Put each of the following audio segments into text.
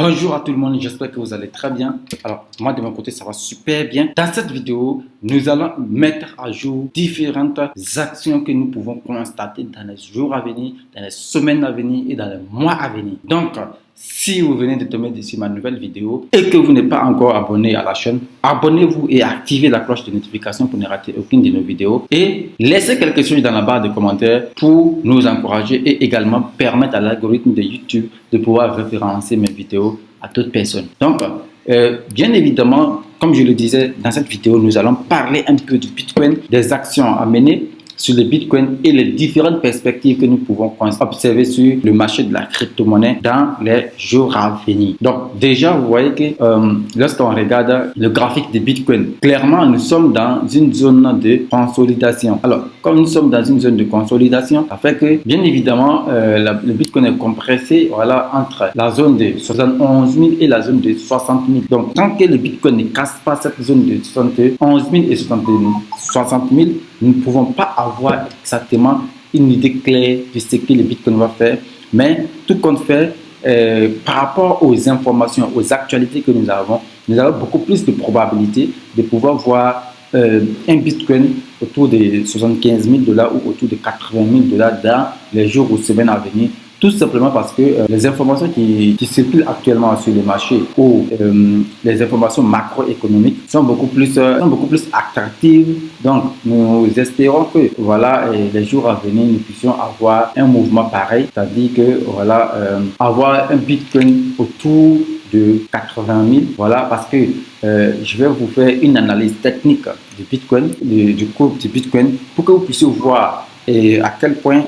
Bonjour à tout le monde, j'espère que vous allez très bien. Alors, moi de mon côté, ça va super bien. Dans cette vidéo, nous allons mettre à jour différentes actions que nous pouvons constater dans les jours à venir, dans les semaines à venir et dans les mois à venir. Donc, si vous venez de tomber sur ma nouvelle vidéo et que vous n'êtes pas encore abonné à la chaîne, abonnez-vous et activez la cloche de notification pour ne rater aucune de nos vidéos. Et laissez quelque chose dans la barre de commentaires pour nous encourager et également permettre à l'algorithme de YouTube de pouvoir référencer mes vidéos à toute personne. Donc, bien évidemment, comme je le disais dans cette vidéo, nous allons parler un peu du Bitcoin, des actions à mener sur le Bitcoin et les différentes perspectives que nous pouvons observer sur le marché de la crypto-monnaie dans les jours à venir. Donc déjà, vous voyez que lorsqu'on regarde le graphique de Bitcoin, clairement, nous sommes dans une zone de consolidation. Alors, comme nous sommes dans une zone de consolidation, ça fait que, bien évidemment, le Bitcoin est compressé entre la zone de 71 000 et la zone de 60 000. Donc, tant que le Bitcoin ne casse pas cette zone de 71 000 et 60 000, nous ne pouvons pas avoir exactement une idée claire de ce que le Bitcoin va faire. Mais tout compte fait, par rapport aux informations, aux actualités que nous avons beaucoup plus de probabilités de pouvoir voir un Bitcoin autour de 75 000 $ ou autour de 80 000 $ dans les jours ou semaines à venir. Tout simplement parce que les informations qui circulent actuellement sur le marché ou les informations macroéconomiques sont beaucoup plus attractives. Donc, nous espérons que les jours à venir, nous puissions avoir un mouvement pareil, c'est-à-dire que avoir un Bitcoin autour de 80 000. Voilà, parce que je vais vous faire une analyse technique du Bitcoin, du cours du Bitcoin, pour que vous puissiez voir et à quel point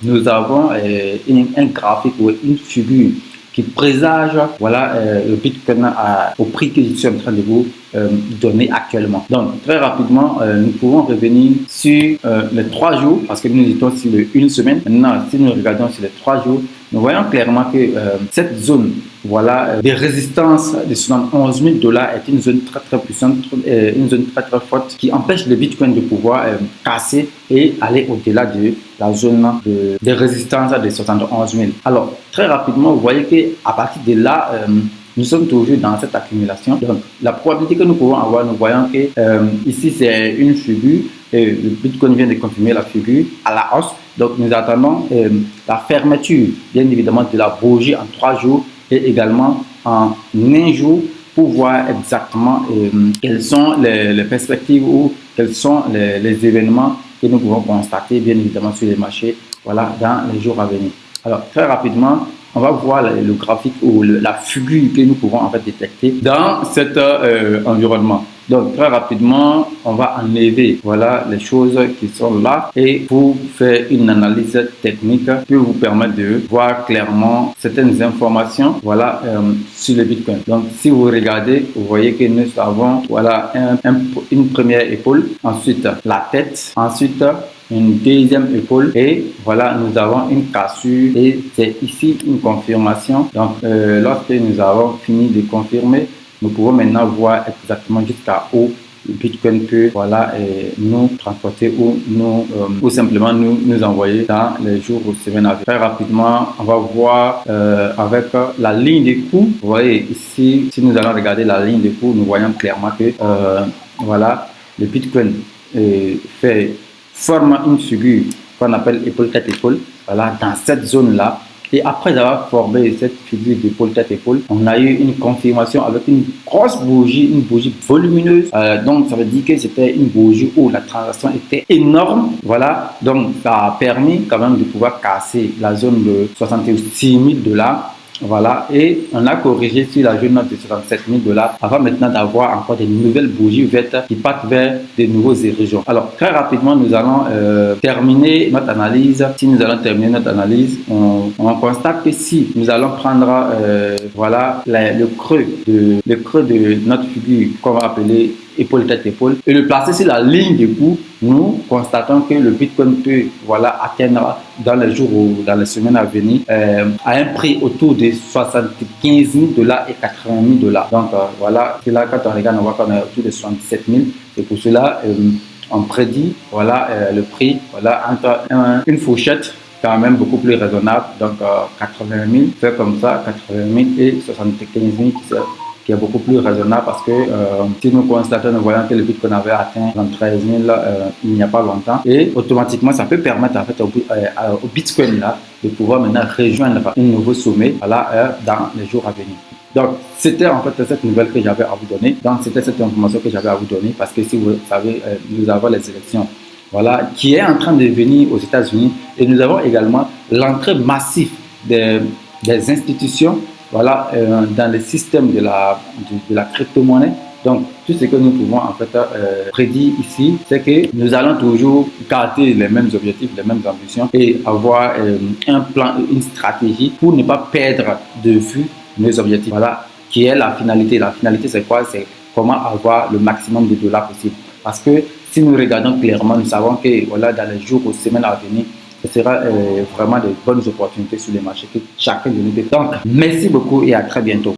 nous avons un graphique ou une figure qui présage le Bitcoin au prix que je suis en train de vous donner actuellement. Donc très rapidement, nous pouvons revenir sur les 3 jours parce que nous étions sur une semaine. Maintenant, si nous regardons sur les 3 jours, nous voyons clairement que cette zone de résistance de 71 000 $ est une zone très puissante, une zone très forte qui empêche le Bitcoin de pouvoir casser et aller au-delà de la zone de résistance de 71 000. Alors très rapidement, vous voyez qu'à partir de là, nous sommes toujours dans cette accumulation. Donc la probabilité que nous pouvons avoir, nous voyons que ici c'est une figure et le Bitcoin vient de confirmer la figure à la hausse. Donc nous attendons la fermeture bien évidemment de la bougie en 3 jours et également en 1 jour pour voir exactement quelles sont les perspectives ou quels sont les événements que nous pouvons constater bien évidemment sur les marchés dans les jours à venir. Alors très rapidement, on va voir le graphique ou la figure que nous pouvons en fait détecter dans cet environnement. Donc très rapidement, on va enlever les choses qui sont là et pour faire une analyse technique qui vous permettre de voir clairement certaines informations sur le Bitcoin. Donc si vous regardez, vous voyez que nous avons une première épaule, ensuite la tête, ensuite une deuxième épaule et nous avons une cassure et c'est ici une confirmation. Donc lorsque nous avons fini de confirmer, nous pouvons maintenant voir exactement jusqu'à où le Bitcoin peut nous transporter ou simplement nous envoyer dans les jours ou semaines à venir. Très rapidement, on va voir avec la ligne de cours. Vous voyez ici, si nous allons regarder la ligne de cours, nous voyons clairement que le Bitcoin forme une figure qu'on appelle épaule-tête-épaule, dans cette zone-là. Et après avoir formé cette figure d'épaule-tête-épaule, on a eu une confirmation avec une grosse bougie, une bougie volumineuse. Donc, ça veut dire que c'était une bougie où la transaction était énorme. Donc ça a permis quand même de pouvoir casser la zone de 66 000 $. Et on a corrigé sur la zone de 67 000 $ avant maintenant d'avoir encore des nouvelles bougies vertes qui partent vers de nouveaux horizons. Alors très rapidement, nous allons terminer notre analyse. Si nous allons terminer notre analyse, on constate que si nous allons prendre le creux de notre figure qu'on va appeler épaule-tête-épaule et le placer sur la ligne de cours, nous constatons que le Bitcoin peut atteindre dans les jours ou dans les semaines à venir à un prix autour de 75 000 $ et 80 000 $. Donc c'est là quand on regarde, on voit qu'on est autour de 77 000. Et pour cela, on prédit le prix entre une fourchette quand même beaucoup plus raisonnable. Donc 80 000, fait comme ça, 80 000 et 75 000 qui est beaucoup plus raisonnable parce que si nous constatons, nous voyons que le Bitcoin avait atteint 13 000 il n'y a pas longtemps, et automatiquement ça peut permettre en fait au Bitcoin là de pouvoir maintenant rejoindre un nouveau sommet, voilà, dans les jours à venir. Donc, c'était en fait cette nouvelle que j'avais à vous donner. Donc, c'était cette information que j'avais à vous donner parce que si vous savez, nous avons les élections, voilà, qui est en train de venir aux États-Unis, et nous avons également l'entrée massive des institutions, voilà, dans le système de la crypto-monnaie. Donc, tout ce que nous pouvons en fait prédire ici, c'est que nous allons toujours garder les mêmes objectifs, les mêmes ambitions et avoir un plan, une stratégie pour ne pas perdre de vue nos objectifs. Voilà, qui est la finalité. La finalité, c'est quoi? C'est comment avoir le maximum de dollars possible. Parce que si nous regardons clairement, nous savons que voilà, dans les jours, aux semaines à venir, ce sera vraiment de bonnes opportunités sur les marchés que chacun de nous fait. Donc, merci beaucoup et à très bientôt.